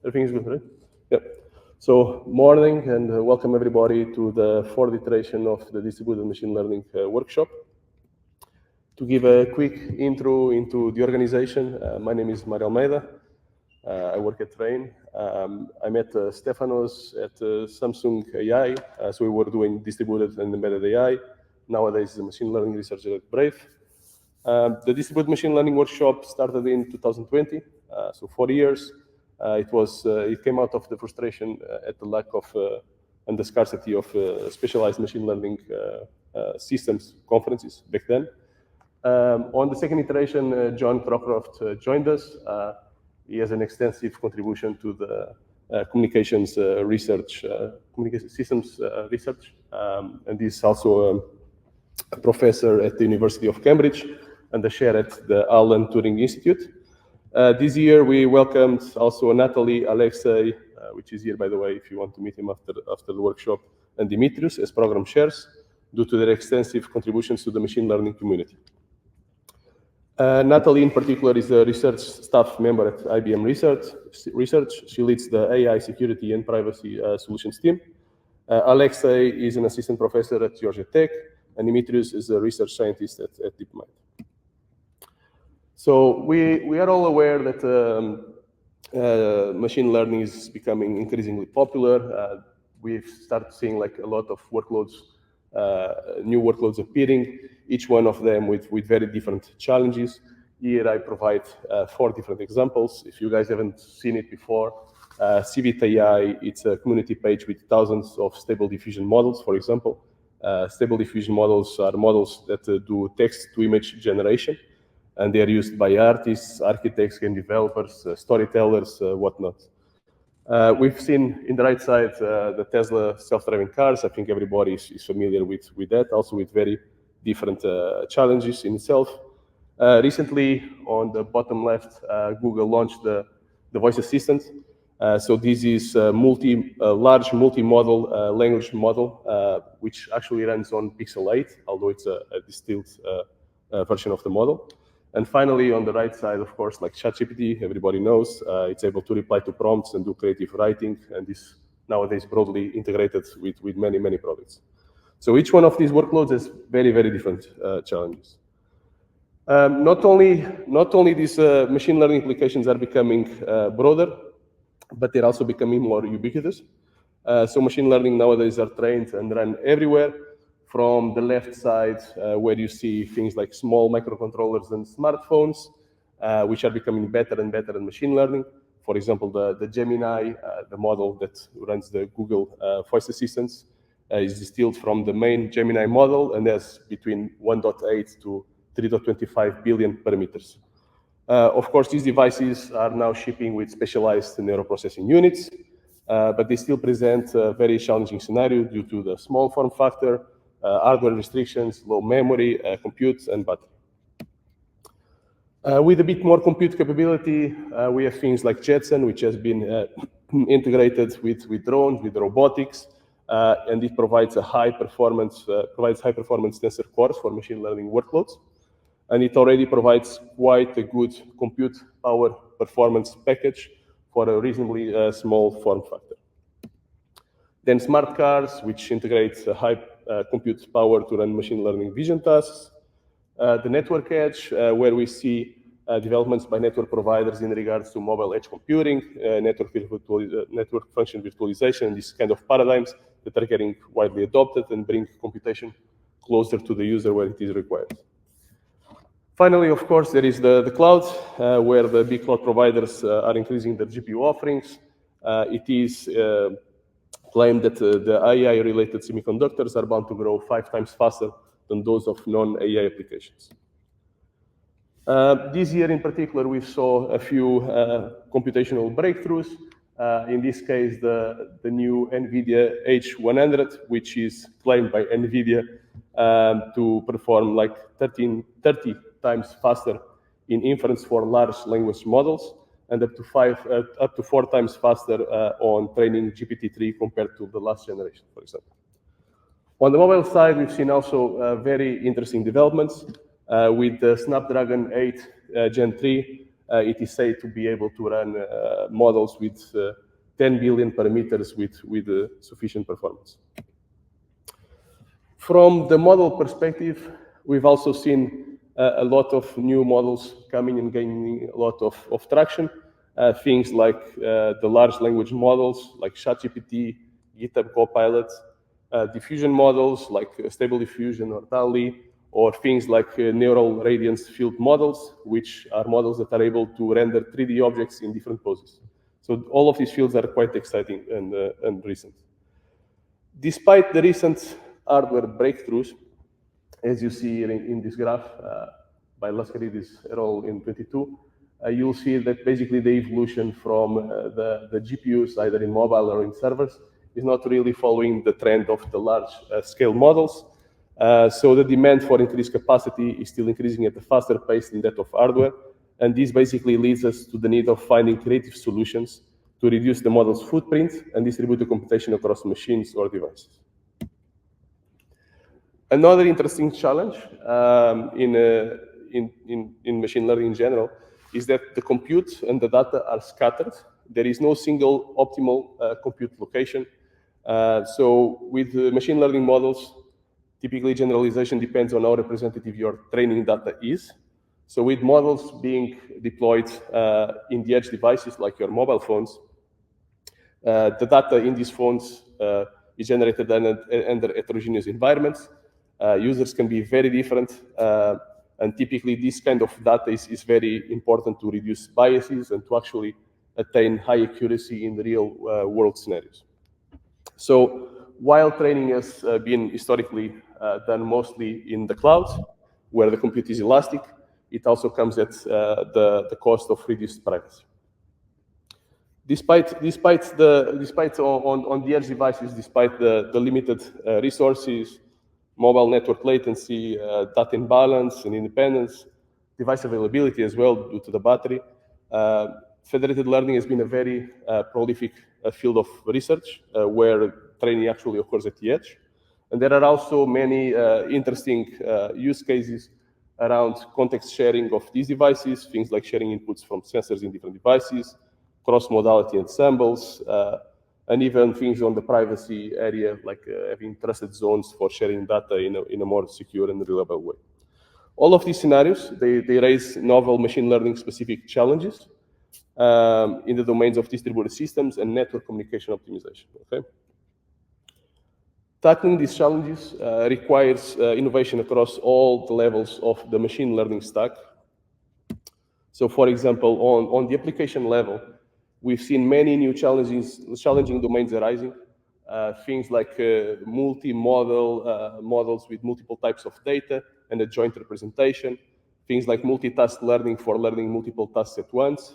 Everything is good, right? Yeah. So, morning and welcome everybody to the fourth iteration of the Distributed Machine Learning workshop. To give a quick intro into the organization, my name is Mario Almeida. I work at Rain. I met Stefanos at Samsung AI, so we were doing distributed and embedded AI. Nowadays, the machine learning researcher at Brave. The Distributed Machine Learning workshop started in 2020, so 4 years. It came out of the frustration at the lack of and the scarcity of specialized machine learning systems conferences back then. On the second iteration, John Procroft joined us. He has an extensive contribution to the communications research, communication systems research, and he's also a professor at the University of Cambridge and a chair at the Alan Turing Institute. This year, we welcomed also Natalie, Alexei, which is here, by the way, if you want to meet him after the workshop, and Dimitrios as program chairs, due to their extensive contributions to the machine learning community. Natalie, in particular, is a research staff member at IBM Research. She leads the AI security and privacy solutions team. Alexei is an assistant professor at Georgia Tech, and Dimitrios is a research scientist at DeepMind. So we are all aware that machine learning is becoming increasingly popular. We've started seeing like a lot of workloads, new workloads appearing, each one of them with very different challenges. Here I provide 4 different examples. If you guys haven't seen it before, CivitAI, it's a community page with thousands of stable diffusion models, for example. Stable diffusion models are models that do text-to-image generation, and they are used by artists, architects, game developers, storytellers, whatnot. We've seen in the right side the Tesla self-driving cars. I think everybody is familiar with that, also with very different challenges in itself. Recently, on the bottom left, Google launched the voice assistant. So this is a large multimodal language model, which actually runs on Pixel 8, although it's a distilled version of the model. And finally, on the right side, of course, like ChatGPT, everybody knows, it's able to reply to prompts and do creative writing, and is nowadays broadly integrated with many, many products. So each one of these workloads has very, very different challenges. Not only these machine learning applications are becoming broader, but they're also becoming more ubiquitous. So machine learning nowadays are trained and run everywhere. From the left side, where you see things like small microcontrollers and smartphones, which are becoming better and better in machine learning. For example, the Gemini, the model that runs the Google voice assistants, is distilled from the main Gemini model and has between 1.8 to 3.25 billion parameters. Of course, these devices are now shipping with specialized neuroprocessing units, but they still present a very challenging scenario due to the small form factor, hardware restrictions, low memory, compute, and battery. With a bit more compute capability, we have things like Jetson, which has been integrated with drones, with robotics, and it provides high performance tensor cores for machine learning workloads. And it already provides quite a good compute power performance package for a reasonably small form factor. Then smart cars, which integrates high compute power to run machine learning vision tasks. The network edge, where we see developments by network providers in regards to mobile edge computing, network function virtualization, these kind of paradigms that are getting widely adopted and bring computation closer to the user where it is required. Finally, of course, there is the cloud, where the big cloud providers are increasing their GPU offerings. It is claimed that the AI-related semiconductors are bound to grow 5 times faster than those of non-AI applications. This year in particular, we saw a few computational breakthroughs. In this case, the new NVIDIA H100, which is claimed by NVIDIA to perform like 30 times faster in inference for large language models, and up to 4 times faster on training GPT-3 compared to the last generation, for example. On the mobile side, we've seen also very interesting developments with the Snapdragon 8 Gen 3 it is said to be able to run models with 10 billion parameters with sufficient performance. From the model perspective, we've also seen a lot of new models coming and gaining a lot of traction. Things like the large language models like ChatGPT, GitHub Copilot, diffusion models like Stable Diffusion or DALL-E, or things like neural radiance field models, which are models that are able to render 3D objects in different poses. So all of these fields are quite exciting and recent. Despite the recent hardware breakthroughs, as you see here in this graph by Laskaridis et al. In 22, you'll see that basically the evolution from the GPUs, either in mobile or in servers, is not really following the trend of the large scale models. So the demand for increased capacity is still increasing at a faster pace than that of hardware. And this basically leads us to the need of finding creative solutions to reduce the model's footprint and distribute the computation across machines or devices. Another interesting challenge in machine learning in general is that the compute and the data are scattered. There is no single optimal compute location. So with machine learning models, typically generalization depends on how representative your training data is. So with models being deployed in the edge devices like your mobile phones, the data in these phones is generated under heterogeneous environments. Users can be very different, and typically this kind of data is very important to reduce biases and to actually attain high accuracy in the real world scenarios. So while training has been historically done mostly in the cloud, where the compute is elastic, it also comes at the cost of reduced privacy. Despite on the edge devices, despite the limited resources, mobile network latency, data imbalance and independence, device availability as well due to the battery, federated learning has been a very prolific field of research where training actually occurs at the edge. And there are also many interesting use cases around context sharing of these devices, things like sharing inputs from sensors in different devices, cross-modality ensembles, and even things on the privacy area, like having trusted zones for sharing data in a more secure and reliable way. All of these scenarios, they raise novel machine learning specific challenges in the domains of distributed systems and network communication optimization. Okay? Tackling these challenges requires innovation across all the levels of the machine learning stack. So for example, on the application level, we've seen many new challenging domains arising. Things like multi-model models with multiple types of data and a joint representation. Things like multitask learning for learning multiple tasks at once.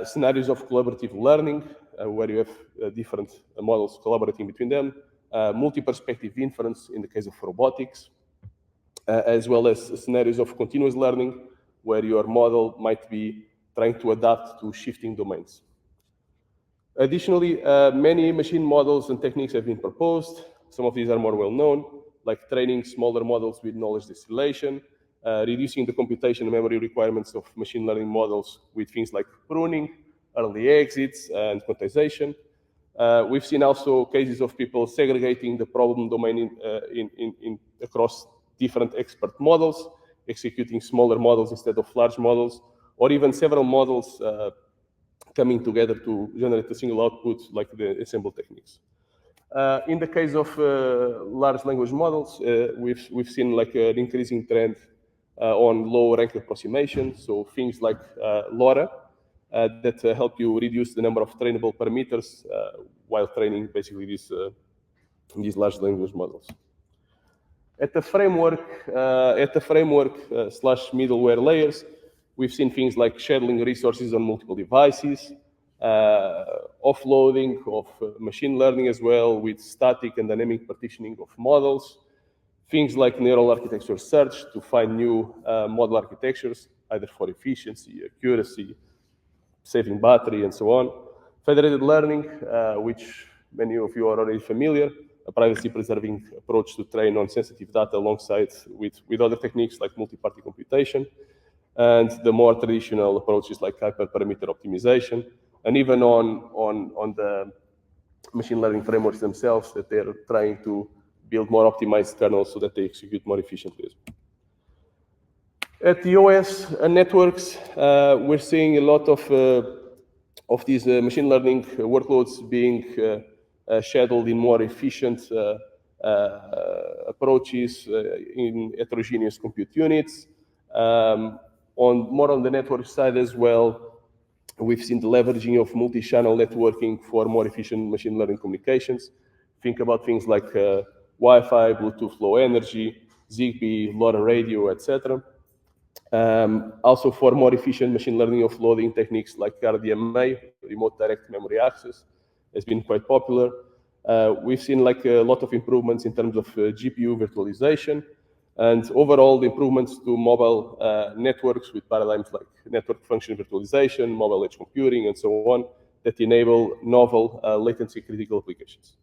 Scenarios of collaborative learning, where you have different models collaborating between them. Multi-perspective inference in the case of robotics, as well as scenarios of continuous learning, where your model might be trying to adapt to shifting domains. Additionally, many machine models and techniques have been proposed. Some of these are more well-known, like training smaller models with knowledge distillation, reducing the computation and memory requirements of machine learning models with things like pruning, early exits, and quantization. We've seen also cases of people segregating the problem domain across different expert models, executing smaller models instead of large models, or even several models coming together to generate a single output, like the ensemble techniques. In the case of large language models, we've seen like an increasing trend on low-rank approximation, so things like LoRa that help you reduce the number of trainable parameters while training basically these large language models. At the framework slash middleware layers, we've seen things like scheduling resources on multiple devices, offloading of machine learning as well with static and dynamic partitioning of models, things like neural architecture search to find new model architectures, either for efficiency, accuracy, saving battery, and so on. Federated learning, which many of you are already familiar, a privacy-preserving approach to train on sensitive data alongside with other techniques like multi-party computation. and the more traditional approaches like hyperparameter optimization, and even on the machine learning frameworks themselves, that they're trying to build more optimized kernels so that they execute more efficiently. At the OS networks, we're seeing a lot of these machine learning workloads being scheduled in more efficient approaches in heterogeneous compute units. More on the network side as well, we've seen the leveraging of multi-channel networking for more efficient machine learning communications. Think about things like Wi-Fi, Bluetooth Low Energy, ZigBee, LoRa radio, etc. Also for more efficient machine learning offloading techniques like RDMA, remote direct memory access, has been quite popular. We've seen like a lot of improvements in terms of GPU virtualization, and overall the improvements to mobile networks with paradigms like network function virtualization, mobile edge computing, and so on, that enable novel latency critical applications.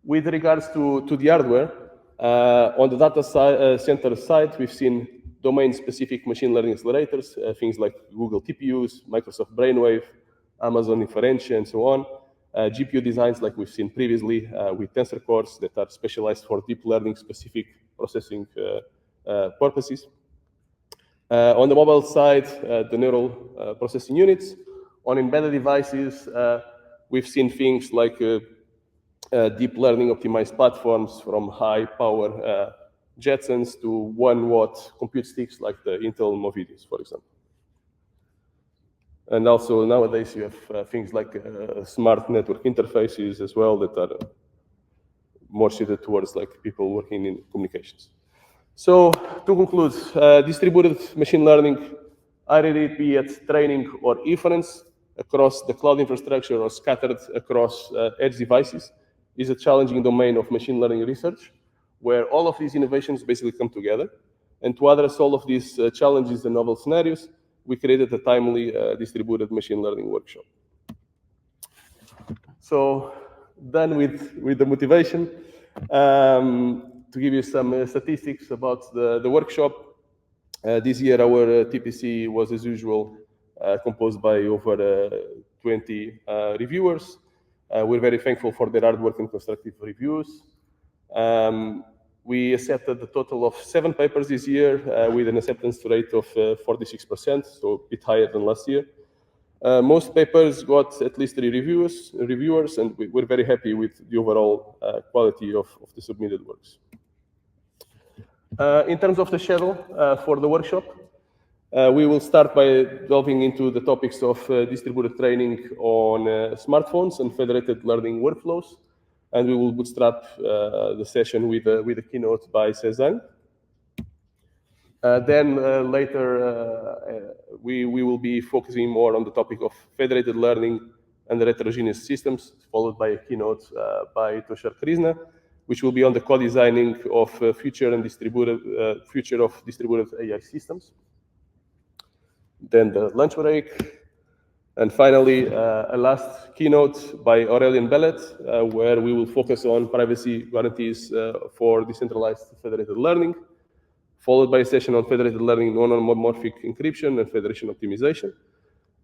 With regards to the hardware, on the data center side, we've seen domain-specific machine learning accelerators, things like Google TPUs, Microsoft Brainwave, Amazon Inferentia, and so on. GPU designs like we've seen previously with tensor cores that are specialized for deep learning specific processing purposes. On the mobile side, the neural processing units. On embedded devices, we've seen things like deep learning optimized platforms from high power Jetsons to 1 watt compute sticks like the Intel Movidius, for example. And also nowadays you have things like smart network interfaces as well that are more suited towards like people working in communications. So to conclude, distributed machine learning, either it be at training or inference across the cloud infrastructure or scattered across edge devices, is a challenging domain of machine learning research, where all of these innovations basically come together. And to address all of these challenges and novel scenarios, we created a timely distributed machine learning workshop. So done with the motivation. To give you some statistics about the workshop, this year our TPC was, as usual, composed by over 20 reviewers. We're very thankful for their hard work and constructive reviews. We accepted a total of 7 papers this year with an acceptance rate of 46%, so a bit higher than last year. Most papers got at least 3 reviewers, and we're very happy with the overall quality of the submitted works. In terms of the schedule for the workshop, we will start by delving into the topics of distributed training on smartphones and federated learning workflows, and we will bootstrap the session with a keynote by Cezanne. Then later, we will be focusing more on the topic of federated learning and the heterogeneous systems, followed by a keynote by Tushar Krishna, which will be on the co-designing of future of distributed AI systems. Then the lunch break, and finally, a last keynote by Aurélien Bellet, where we will focus on privacy guarantees for decentralized federated learning, followed by a session on federated learning, non-homomorphic encryption, and federation optimization.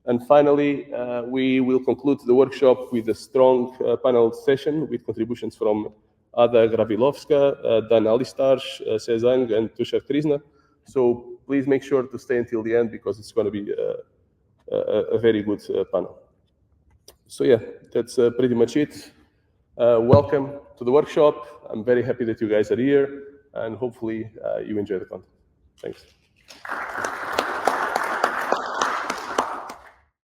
And finally, we will conclude the workshop with a strong panel session with contributions from Ada Gravilovska, Dan Alistarz, Cezanne, and Tushar Krishna. So please make sure to stay until the end because it's going to be a very good panel. So yeah, that's pretty much it. Welcome to the workshop. I'm very happy that you guys are here, and hopefully you enjoy the content. Thanks.